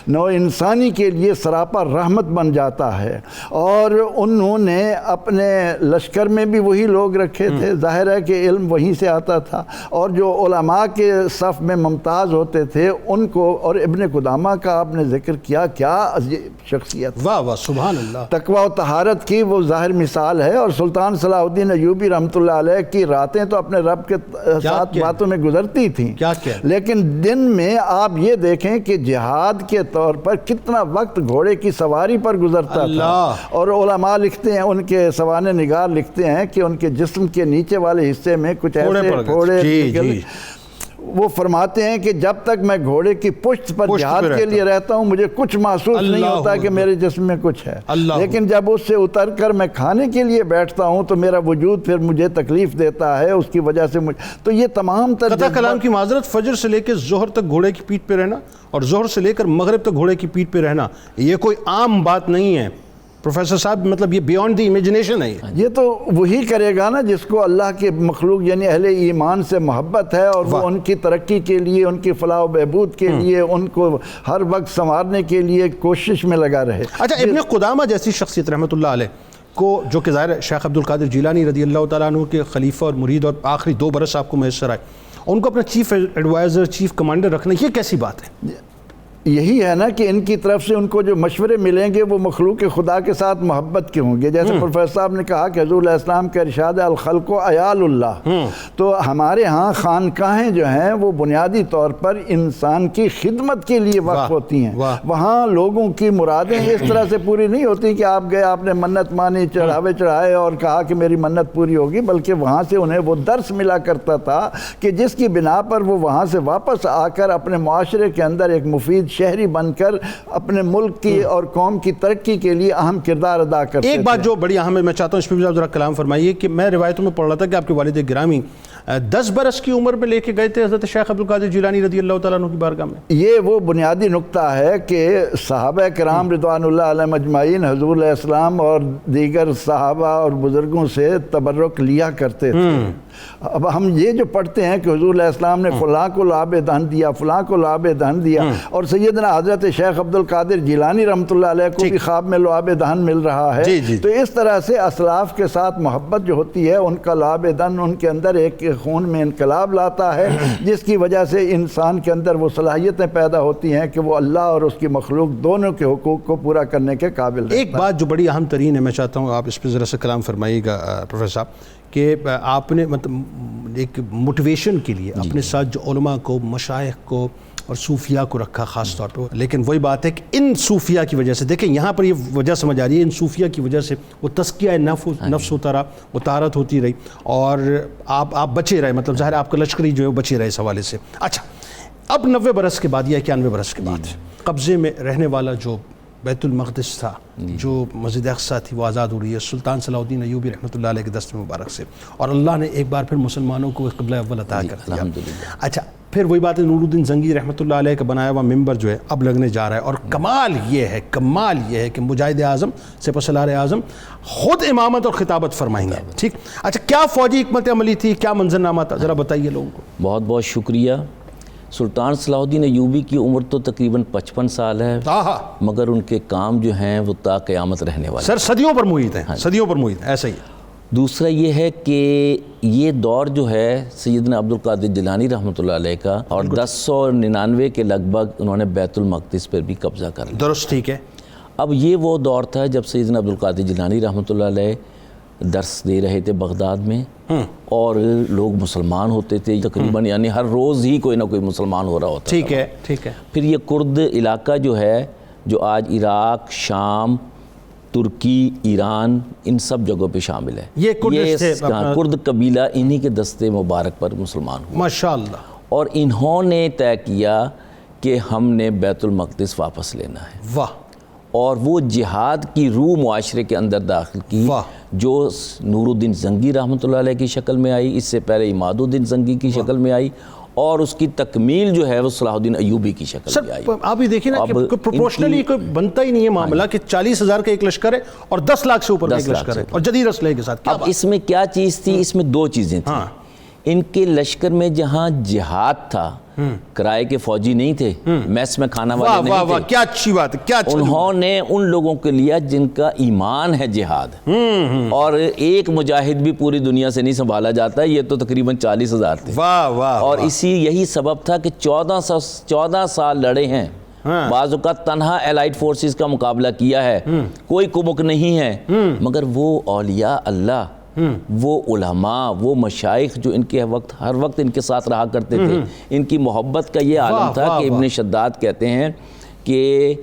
Speaker 3: نو انسانی کے لیے سراپا رحمت بن جاتا ہے. اور انہوں نے اپنے لشکر میں بھی وہی لوگ رکھے تھے, ظاہر ہے کہ علم وہیں سے آتا تھا, اور جو علماء کے صف میں ممتاز ہوتے تھے ان کو, اور ابن قدامہ کا آپ نے ذکر کیا, کیا شخصیت,
Speaker 2: واہ واہ سبحان اللہ,
Speaker 3: تقویٰ و طہارت کی وہ ظاہر مثال ہے. اور سلطان صلاح الدین ایوبی رحمۃ اللہ علیہ کی راتیں تو اپنے رب کے ساتھ باتوں میں گزرتی تھیں, لیکن دن میں آپ یہ دیکھیں کہ جہاد کے طور پر کتنا وقت گھوڑے کی سواری پر گزرتا تھا. اور علماء لکھتے ہیں, ان کے سوانح نگار لکھتے ہیں کہ ان کے جسم کے نیچے والے حصے میں کچھ ایسے پھوڑے نکل, وہ فرماتے ہیں کہ جب تک میں گھوڑے کی پشت پر جہاد کے لیے رہتا ہوں مجھے کچھ محسوس نہیں ہوتا کہ میرے جسم میں کچھ ہے, لیکن جب اس سے اتر کر میں کھانے کے لیے بیٹھتا ہوں تو میرا وجود پھر مجھے تکلیف دیتا ہے, اس کی وجہ سے تو یہ تمام
Speaker 2: قطع کلام کی معذرت, فجر سے لے کے ظہر تک گھوڑے کی پیٹھ پہ رہنا اور ظہر سے لے کر مغرب تک گھوڑے کی پیٹھ پہ رہنا, یہ کوئی عام بات نہیں ہے پروفیسر صاحب, مطلب یہ بیونڈ دی امیجنیشن ہے.
Speaker 3: یہ تو وہی کرے گا نا جس کو اللہ کے مخلوق یعنی اہل ایمان سے محبت ہے, اور وہ ان کی ترقی کے لیے, ان کی فلاح و بہبود کے لیے, ان کو ہر وقت سنوارنے کے لیے کوشش میں لگا رہے.
Speaker 2: اچھا, ابن قدامہ جیسی شخصیت رحمۃ اللہ علیہ کو, جو کہ ظاہر شیخ عبد القادر جیلانی رضی اللہ تعالیٰ عنہ کے خلیفہ اور مرید اور آخری 2 برس آپ کو میسر آئے, ان کو اپنا چیف ایڈوائزر, چیف کمانڈر رکھنا, یہ کیسی بات ہے؟
Speaker 3: یہی ہے نا کہ ان کی طرف سے ان کو جو مشورے ملیں گے وہ مخلوق خدا کے ساتھ محبت کے ہوں گے. جیسے پروفیسر صاحب نے کہا کہ حضور علیہ السلام کا ارشاد الخلق و عیال اللہ. تو ہمارے ہاں خانقاہیں جو ہیں وہ بنیادی طور پر انسان کی خدمت کے لیے وقف ہوتی ہیں. وہاں لوگوں کی مرادیں اس طرح سے پوری نہیں ہوتی کہ آپ گئے, آپ نے منت مانی, چڑھاوے چڑھائے اور کہا کہ میری منت پوری ہوگی, بلکہ وہاں سے انہیں وہ درس ملا کرتا تھا کہ جس کی بنا پر وہ وہاں سے واپس آ کر اپنے معاشرے کے اندر ایک مفید شہری بن کر اپنے ملک کی اور قوم کی ترقی کے لیے اہم کردار ادا کرتے تھے.
Speaker 2: ایک بات جو بڑی اہم ہے, میں چاہتا ہوں اس پہ بھی ذرا کلام فرمائیے کہ میں روایتوں میں پڑھ رہا تھا کہ آپ کے والد گرامی 10 برس کی عمر میں لے کے گئے تھے حضرت شیخ عبدالقادر جیلانی رضی اللہ تعالیٰ عنہ کی بارگاہ میں.
Speaker 3: یہ وہ بنیادی نقطہ ہے کہ صحابہ کرام رضوان اللہ علیہم اجمعین حضور علیہ السلام اور دیگر صحابہ اور بزرگوں سے تبرک لیا کرتے تھے. اب ہم یہ جو پڑھتے ہیں کہ حضور علیہ السلام نے فلاں کو لعاب دہن دیا, فلاں کو لعاب دہن دیا, اور سیدنا حضرت شیخ عبدالقادر جیلانی رحمۃ اللہ علیہ کو بھی خواب میں لعاب دہن مل رہا ہے. تو اس طرح سے اسلاف کے ساتھ محبت جو ہوتی ہے, ان کا لعاب دہن ان کے اندر ایک خون میں انقلاب لاتا ہے, جس کی وجہ سے انسان کے اندر وہ صلاحیتیں پیدا ہوتی ہیں کہ وہ اللہ اور اس کی مخلوق دونوں کے حقوق کو پورا کرنے کے قابل رہتا ہے.
Speaker 2: ایک بات جو بڑی اہم ترین ہے, میں چاہتا ہوں آپ اس پہ ذرا سے کلام فرمائیے گا پروفیسر صاحب, کہ آپ نے مطلب ایک موٹیویشن کے لیے اپنے ساتھ جو علماء کو, مشائخ کو اور صوفیاء کو رکھا خاص طور پہ, لیکن وہی بات ہے کہ ان صوفیاء کی وجہ سے, دیکھیں یہاں پر یہ وجہ سمجھ آ رہی ہے, ان صوفیاء کی وجہ سے وہ تزکیہ نفس ہوتا رہا, وہ طہارت ہوتی رہی, اور آپ بچے رہے, مطلب ظاہر آپ کا لشکری جو ہے وہ بچے رہے اس حوالے سے. اچھا, اب 90 برس کے بعد یا 91 برس کے بعد قبضے میں رہنے والا جو بیت المقدس تھا, جو مسجد اقصیٰ تھی, وہ آزاد ہو رہی ہے سلطان صلاح الدین ایوبی رحمۃ اللہ علیہ کے دست مبارک سے, اور اللہ نے ایک بار پھر مسلمانوں کو قبلہ اول عطا کر دیا. اچھا, پھر وہی بات ہے, نور الدین زنگی رحمۃ اللہ علیہ کا بنایا ہوا ممبر جو ہے اب لگنے جا رہا ہے, اور کمال یہ ہے کہ مجاہد اعظم سپہ سالار اعظم خود امامت اور خطابت فرمائیں گے. ٹھیک, اچھا کیا فوجی حکمت عملی تھی, کیا منظرنامہ تھا, ذرا بتائیے لوگوں کو.
Speaker 4: بہت بہت شکریہ. سلطان صلاح الدین ایوبی کی عمر تو تقریباً 55 سال ہے, مگر ان کے کام جو ہیں وہ تا قیامت رہنے والے.
Speaker 2: سر صدیوں پر محیط ہیں, صدیوں پر محیط, ایسا ہی.
Speaker 4: دوسرا یہ ہے کہ یہ دور جو ہے سیدنا عبدالقادر جیلانی رحمۃ اللہ علیہ کا, اور 1099 کے لگ بھگ انہوں نے بیت المقدس پر بھی قبضہ کر لیا.
Speaker 2: درست, ٹھیک ہے.
Speaker 4: اب یہ وہ دور تھا جب سیدنا عبدالقادر جیلانی رحمۃ اللہ علیہ درس دے رہے تھے بغداد میں, اور لوگ مسلمان ہوتے تھے تقریباً, یعنی ہر روز ہی کوئی نہ کوئی مسلمان ہو رہا ہوتا.
Speaker 2: ٹھیک ہے, ٹھیک ہے.
Speaker 4: پھر یہ کرد علاقہ جو ہے, جو آج عراق, شام, ترکی, ایران, ان سب جگہوں پہ شامل ہے, یہ کرد قبیلہ انہی کے دستے مبارک پر مسلمان ہوئے
Speaker 2: ماشاءاللہ.
Speaker 4: اور انہوں نے طے کیا کہ ہم نے بیت المقدس واپس لینا ہے.
Speaker 2: واہ.
Speaker 4: اور وہ جہاد کی روح معاشرے کے اندر داخل کی, جو نور الدین زنگی رحمۃ اللہ علیہ کی شکل میں آئی, اس سے پہلے عماد الدین زنگی کی شکل میں آئی, اور اس کی تکمیل جو ہے وہ صلاح الدین ایوبی کی شکل میں آئی.
Speaker 2: آپ یہ دیکھیں نا کہ پروپورشنلی کوئی بنتا ہی نہیں ہے معاملہ کہ 40,000 کا ایک لشکر ہے اور 10 لاکھ سے اوپر کا ایک لشکر ہے, اور جدید اسلحے کے ساتھ.
Speaker 4: اب اس میں کیا چیز تھی, اس میں 2 چیزیں تھیں. ان کے لشکر میں جہاں جہاد تھا, کرائے کے فوجی نہیں تھے, میس میں کھانا والے نہیں تھے.
Speaker 2: کیا اچھی بات ہے, کیا
Speaker 4: انہوں نے ان لوگوں کے لیا جن کا ایمان ہے جہاد, اور ایک مجاہد بھی پوری دنیا سے نہیں سنبھالا جاتا ہے, یہ تو تقریباً 40,000 تھے. اور یہی سبب تھا کہ 14 سال لڑے ہیں, بعض اوقات تنہا الائٹ فورسز کا مقابلہ کیا ہے, کوئی کمک نہیں ہے, مگر وہ اولیاء اللہ, وہ علماء, وہ مشائخ جو ان کے ہر وقت ان کے ساتھ رہا کرتے تھے, ان کی محبت کا یہ عالم تھا کہ ابن شداد کہتے ہیں کہ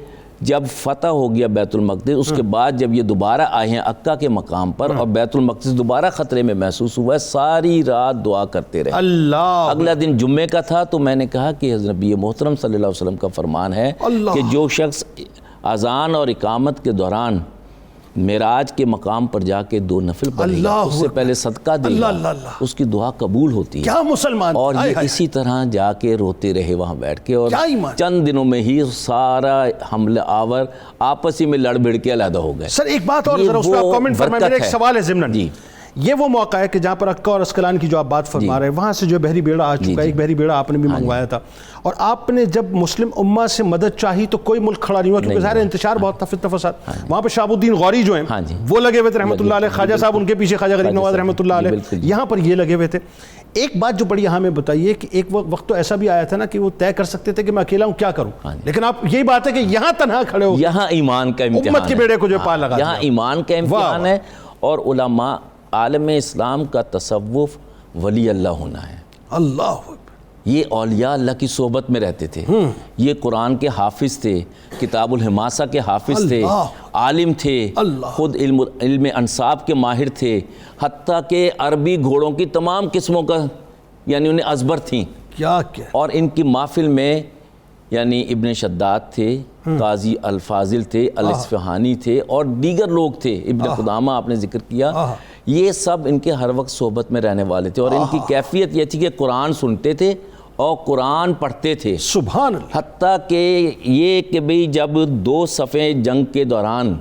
Speaker 4: جب فتح ہو گیا بیت المقدس, اس کے بعد جب یہ دوبارہ آئے ہیں عکا کے مقام پر, اور بیت المقدس دوبارہ خطرے میں محسوس ہوا ہے, ساری رات دعا کرتے رہے. اگلا دن جمعے کا تھا, تو میں نے کہا کہ حضرت نبی محترم صلی اللہ علیہ وسلم کا فرمان ہے کہ جو شخص اذان اور اقامت کے دوران معراج کے مقام پر جا کے 2 نفل پڑھے گا, اس سے پہلے صدقہ دے گا, اس کی دعا قبول ہوتی ہے.
Speaker 2: کیا مسلمان.
Speaker 4: اور یہ اسی طرح جا کے روتے رہے وہاں بیٹھ کے, اور چند دنوں میں ہی سارا حملہ آور آپسی میں لڑ بڑ کے علیحدہ ہو گئے.
Speaker 2: سر ایک بات اور ذرا اس پہ آپ کامنٹ فرمائیں, میرا ایک سوال ہے ضمناً. یہ وہ موقع ہے کہ جہاں پر عکا اور اسکلان کی جو آپ بات فرما رہے ہیں وہاں سے جو بحری بیڑا آ چکا ہے. ایک بحری بیڑا آپ نے بھی منگوایا تھا, اور آپ نے جب مسلم امہ سے مدد چاہی تو کوئی ملک کھڑا نہیں ہوا, کیونکہ ظاہر انتشار بہت تھا فتنہ فساد. وہاں پہ شہاب الدین غوری جو ہیں وہ لگے ہوئے تھے رحمۃ اللہ علیہ, خواجہ صاحب ان کے پیچھے خواجہ غریب نواز رحمۃ اللہ علیہ, یہاں پر یہ لگے ہوئے تھے. ایک بات جو بڑی ہمیں بتائیے کہ ایک وقت تو ایسا بھی آیا تھا نا کہ وہ طے کر سکتے تھے کہ میں اکیلا ہوں کیا کروں, لیکن آپ یہی بات ہے کہ یہاں تنہا کھڑے ہو,
Speaker 4: یہاں ایمان کا امتحان
Speaker 2: امت کے بیڑے کو جو پا لگا,
Speaker 4: یہاں ایمان کا امتحان ہے. اور علماء عالم اسلام کا تصوف ولی اللہ ہونا ہے.
Speaker 2: اللہ
Speaker 4: یہ اولیاء اللہ کی صحبت میں رہتے تھے, یہ قرآن کے حافظ تھے, کتاب الحماسہ کے حافظ تھے, عالم تھے, خود علم انصاب کے ماہر تھے, حتیٰ کہ عربی گھوڑوں کی تمام قسموں کا یعنی انہیں ازبر تھیں.
Speaker 2: کیا
Speaker 4: اور ان کی محفل میں یعنی ابن شداد تھے, قاضی الفاضل تھے, الاصفہانی تھے, اور دیگر لوگ تھے, ابن قدامہ آپ نے ذکر کیا, یہ سب ان کے ہر وقت صحبت میں رہنے والے تھے. اور ان کی کیفیت یہ تھی کہ قرآن سنتے تھے اور قرآن پڑھتے تھے.
Speaker 2: سبحان اللہ.
Speaker 4: حتیٰ کہ یہ کہ بھئی جب 2 صفیں جنگ کے دوران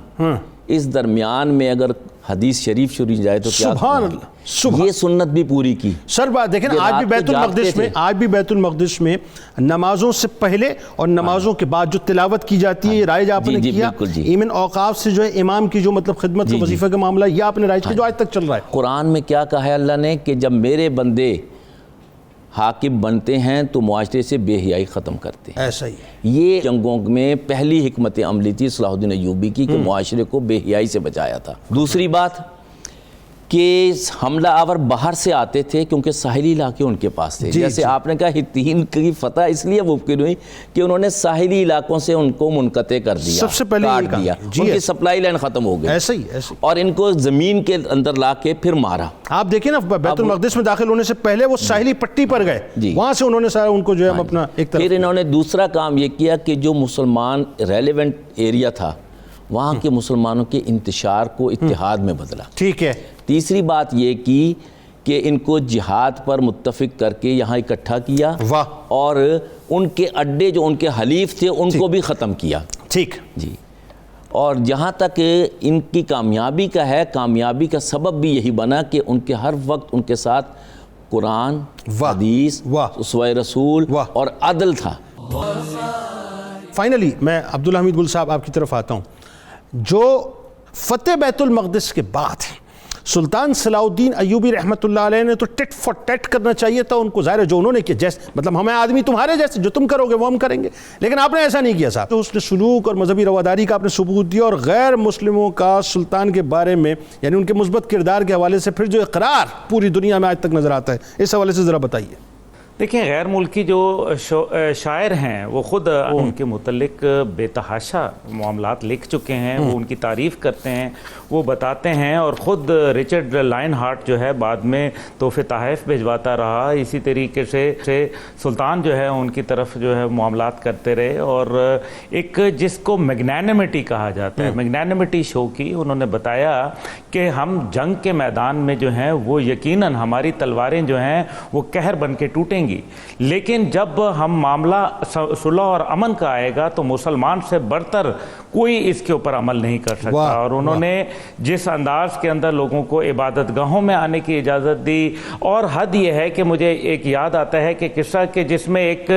Speaker 4: اس درمیان میں اگر حدیث شریف شروع جائے تو کیا
Speaker 2: سبحان اللہ,
Speaker 4: یہ سنت بھی پوری کی.
Speaker 2: سر بات دیکھیں آج بھی بیت المقدس میں نمازوں سے پہلے اور نمازوں کے بعد جو تلاوت کی جاتی ہے, یہ رائج آپ نے کیا. ایمن اوقاف سے جو ہے امام کی جو مطلب خدمت کے وظیفہ کا معاملہ, یہ آپ نے رائج کیا جو آج تک چل رہا ہے.
Speaker 4: قرآن میں کیا کہا ہے اللہ نے کہ جب میرے بندے حاکم بنتے ہیں تو معاشرے سے بے حیائی ختم کرتے ہیں.
Speaker 2: ایسا ہی ہے.
Speaker 4: یہ جنگوں میں پہلی حکمت عملی تھی صلاح الدین ایوبی کی کہ معاشرے کو بے حیائی سے بچایا تھا. دوسری بات کہ حملہ آور باہر سے آتے تھے کیونکہ ساحلی علاقے ان کے پاس تھے. جیسے آپ نے کہا ہتھین کی فتح اس لیے ممکن ہوئی کہ انہوں نے ساحلی علاقوں سے ان کو منقطع کر دیا,
Speaker 2: سب سے پہلے
Speaker 4: کاٹ دیا, ان کی سپلائی لائن ختم ہو گئی.
Speaker 2: ایسے ہی
Speaker 4: اور ان کو زمین کے اندر لا کے پھر مارا.
Speaker 2: آپ دیکھیں نا بیت المقدس میں داخل ہونے سے پہلے وہ ساحلی پٹی پر گئے, وہاں سے انہوں نے سارا ان کو جو ہے اپنا ایک طرف.
Speaker 4: پھر انہوں نے دوسرا کام یہ کیا کہ جو مسلمان ریلیونٹ ایریا تھا وہاں کے مسلمانوں کے انتشار کو اتحاد میں بدلا.
Speaker 2: ٹھیک ہے.
Speaker 4: تیسری بات یہ کی کہ ان کو جہاد پر متفق کر کے یہاں اکٹھا کیا, اور ان کے اڈے جو ان کے حلیف تھے ان کو بھی ختم کیا.
Speaker 2: ٹھیک
Speaker 4: جی. اور جہاں تک ان کی کامیابی کا ہے, کامیابی کا سبب بھی یہی بنا کہ ان کے ہر وقت ان کے ساتھ قرآن, حدیث, اسوہ رسول اور عدل تھا.
Speaker 2: فائنلی میں عبدالحمید گل صاحب آپ کی طرف آتا ہوں. جو فتح بیت المقدس کے بعد سلطان صلاح الدین ایوبی رحمۃ اللہ علیہ نے تو ٹٹ فور ٹٹ کرنا چاہیے تھا ان کو, ظاہر ہے جو انہوں نے کیا, جیسے مطلب ہمیں آدمی تمہارے جیسے, جو تم کرو گے وہ ہم کریں گے, لیکن آپ نے ایسا نہیں کیا صاحب. تو اس نے سلوک اور مذہبی رواداری کا آپ نے ثبوت دیا, اور غیر مسلموں کا سلطان کے بارے میں یعنی ان کے مثبت کردار کے حوالے سے پھر جو اقرار پوری دنیا میں آج تک نظر آتا ہے, اس حوالے سے ذرا بتائیے.
Speaker 5: دیکھیں غیر ملکی جو شاعر ہیں وہ خود ان کے متعلق بے تحاشا معاملات لکھ چکے ہیں, وہ ان کی تعریف کرتے ہیں, وہ بتاتے ہیں, اور خود رچرڈ لائن ہارٹ جو ہے بعد میں تحفے تحائف بھجواتا رہا. اسی طریقے سے سلطان جو ہے ان کی طرف جو ہے معاملات کرتے رہے. اور ایک جس کو میگنینمٹی کہا جاتا ہے, میگنینمٹی شو کی, انہوں نے بتایا کہ ہم جنگ کے میدان میں جو ہیں وہ یقیناً ہماری تلواریں جو ہیں وہ قہر بن کے ٹوٹیں گی, لیکن جب ہم معاملہ صلح اور امن کا آئے گا تو مسلمان سے برتر کوئی اس کے اوپر عمل نہیں کر سکتا. اور انہوں نے جس انداز کے اندر لوگوں کو عبادت گاہوں میں آنے کی اجازت دی, اور حد یہ ہے کہ مجھے ایک یاد آتا ہے کہ قصہ کہ جس میں ایک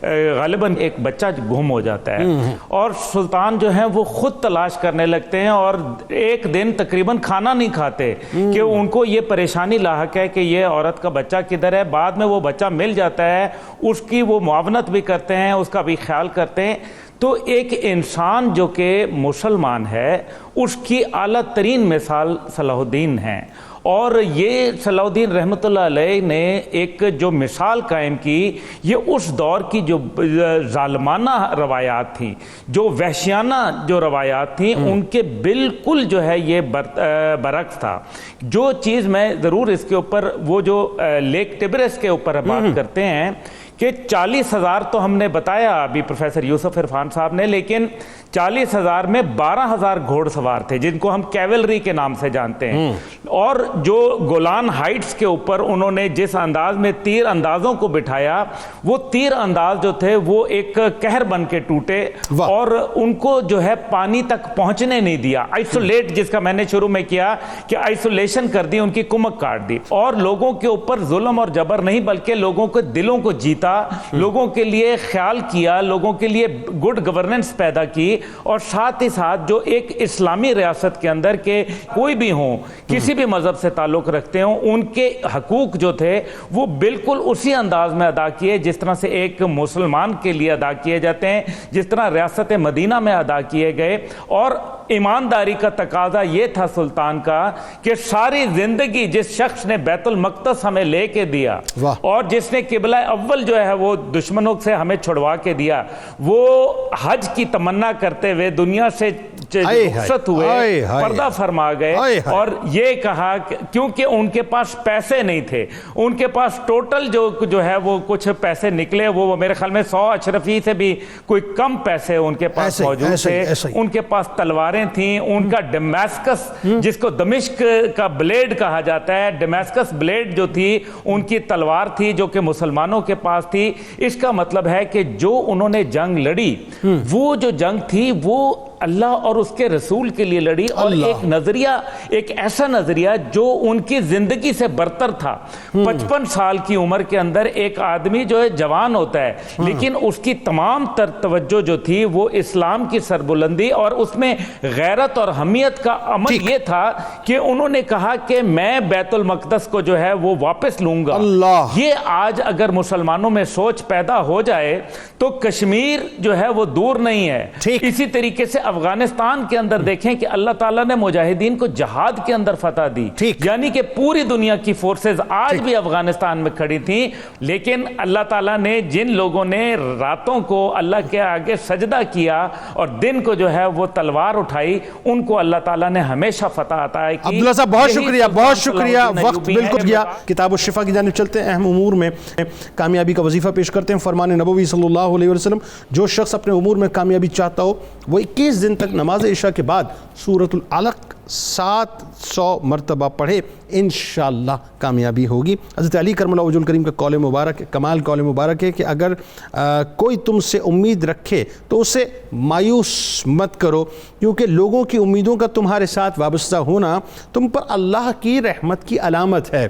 Speaker 5: غالباً ایک بچہ گم ہو جاتا ہے, اور سلطان جو ہیں وہ خود تلاش کرنے لگتے ہیں, اور ایک دن تقریباً کھانا نہیں کھاتے کہ ان کو یہ پریشانی لاحق ہے کہ یہ عورت کا بچہ کدھر ہے. بعد میں وہ بچہ مل جاتا ہے, اس کی وہ معاونت بھی کرتے ہیں, اس کا بھی خیال کرتے ہیں. تو ایک انسان جو کہ مسلمان ہے اس کی اعلیٰ ترین مثال صلاح الدین ہیں, اور یہ صلاح الدین رحمۃ اللہ علیہ نے ایک جو مثال قائم کی, یہ اس دور کی جو ظالمانہ روایات تھیں, جو وحشیانہ جو روایات تھیں, ان کے بالکل جو ہے یہ برعکس تھا. جو چیز میں ضرور اس کے اوپر وہ جو لیک ٹبرس کے اوپر بات کرتے ہیں کہ 40,000 تو ہم نے بتایا ابھی پروفیسر یوسف عرفان صاحب نے، لیکن 40,000 میں 12,000 گھوڑ سوار تھے جن کو ہم کیولری کے نام سے جانتے ہیں، اور جو گولان ہائٹس کے اوپر انہوں نے جس انداز میں تیر اندازوں کو بٹھایا، وہ تیر انداز جو تھے وہ ایک قہر بن کے ٹوٹے اور ان کو جو ہے پانی تک پہنچنے نہیں دیا، آئسولیٹ جس کا میں نے شروع میں کیا کہ آئسولیشن کر دی، ان کی کمک کاٹ دی، اور لوگوں کے اوپر ظلم اور جبر نہیں بلکہ لوگوں کے دلوں کو جیتا، لوگوں کے لیے خیال کیا، لوگوں کے لیے گڈ گورننس پیدا کی، اور ساتھ ہی ساتھ جو ایک اسلامی ریاست کے اندر کے کوئی بھی ہوں، کسی بھی مذہب سے تعلق رکھتے ہوں، ان کے حقوق جو تھے وہ بالکل اسی انداز میں ادا کیے جس طرح سے ایک مسلمان کے لیے ادا کیے جاتے ہیں، جس طرح ریاست مدینہ میں ادا کیے گئے۔ اور ایمانداری کا تقاضا یہ تھا سلطان کا کہ ساری زندگی جس شخص نے بیت المقدس ہمیں لے کے دیا اور جس نے قبلہ اول جو ہے وہ دشمنوں سے ہمیں چھڑوا کے دیا، وہ حج کی تمنا کرتے ہوئے دنیا سے رخصت ہوئے، پردہ فرما گئے، اور یہ کہا کیونکہ ان کے پاس پیسے نہیں تھے، ان کے پاس ٹوٹل جو ہے وہ کچھ پیسے نکلے، وہ میرے خیال میں 100 اشرفی سے بھی کوئی کم پیسے ان کے پاس موجود تھے، ان کے پاس تلواریں تھیں، ان کا ڈیماسکس جس کو دمشق کا بلیڈ کہا جاتا ہے، ڈیماسکس بلیڈ جو تھی ان کی تلوار تھی جو کہ مسلمانوں کے پاس تھی۔ اس کا مطلب ہے کہ جو انہوں نے جنگ لڑی، وہ جو جنگ تھی وہ اللہ اور اس کے رسول کے لیے لڑی، اور ایک نظریہ، ایک ایسا نظریہ جو ان کی زندگی سے برتر تھا۔ 55 سال کی عمر کے اندر ایک آدمی جو ہے جوان ہوتا ہے، لیکن اس کی تمام تر توجہ جو تھی وہ اسلام کی سربلندی، اور اس میں غیرت اور حمیت کا عمل یہ تھا کہ انہوں نے کہا کہ میں بیت المقدس کو جو ہے وہ واپس لوں گا۔ یہ آج اگر مسلمانوں میں سوچ پیدا ہو جائے تو کشمیر جو ہے وہ دور نہیں ہے۔ اسی طریقے سے افغانستان کے اندر دیکھیں کہ اللہ تعالیٰ نے مجاہدین کو جہاد کے اندر فتح دی، یعنی کہ پوری دنیا کی فورسز آج بھی افغانستان میں کھڑی تھیں، لیکن اللہ تعالیٰ نے جن لوگوں نے راتوں کو اللہ کے آگے سجدہ کیا اور دن کو جو ہے وہ تلوار اٹھائی، ان کو اللہ تعالیٰ نے ہمیشہ فتح عطا کی۔
Speaker 2: عبداللہ صاحب بہت شکریہ، بہت شکریہ، وقت بالکل گیا۔ کتاب الشفا کی جانب چلتے ہیں۔ اہم امور میں کامیابی کا وظیفہ پیش کرتے ہیں۔ فرمان نبوی صلی اللہ علیہ وسلم، جو شخص اپنے امور میں کامیابی چاہتا ہو وہ 21 دن تک نماز عشاء کے بعد سورۃ العلق 700 مرتبہ پڑھے، انشاءاللہ کامیابی ہوگی۔ حضرت علی کرم اللہ وجہ الکریم کا قول مبارک، کمال قول مبارک ہے کہ اگر کوئی تم سے امید رکھے تو اسے مایوس مت کرو، کیونکہ لوگوں کی امیدوں کا تمہارے ساتھ وابستہ ہونا تم پر اللہ کی رحمت کی علامت ہے۔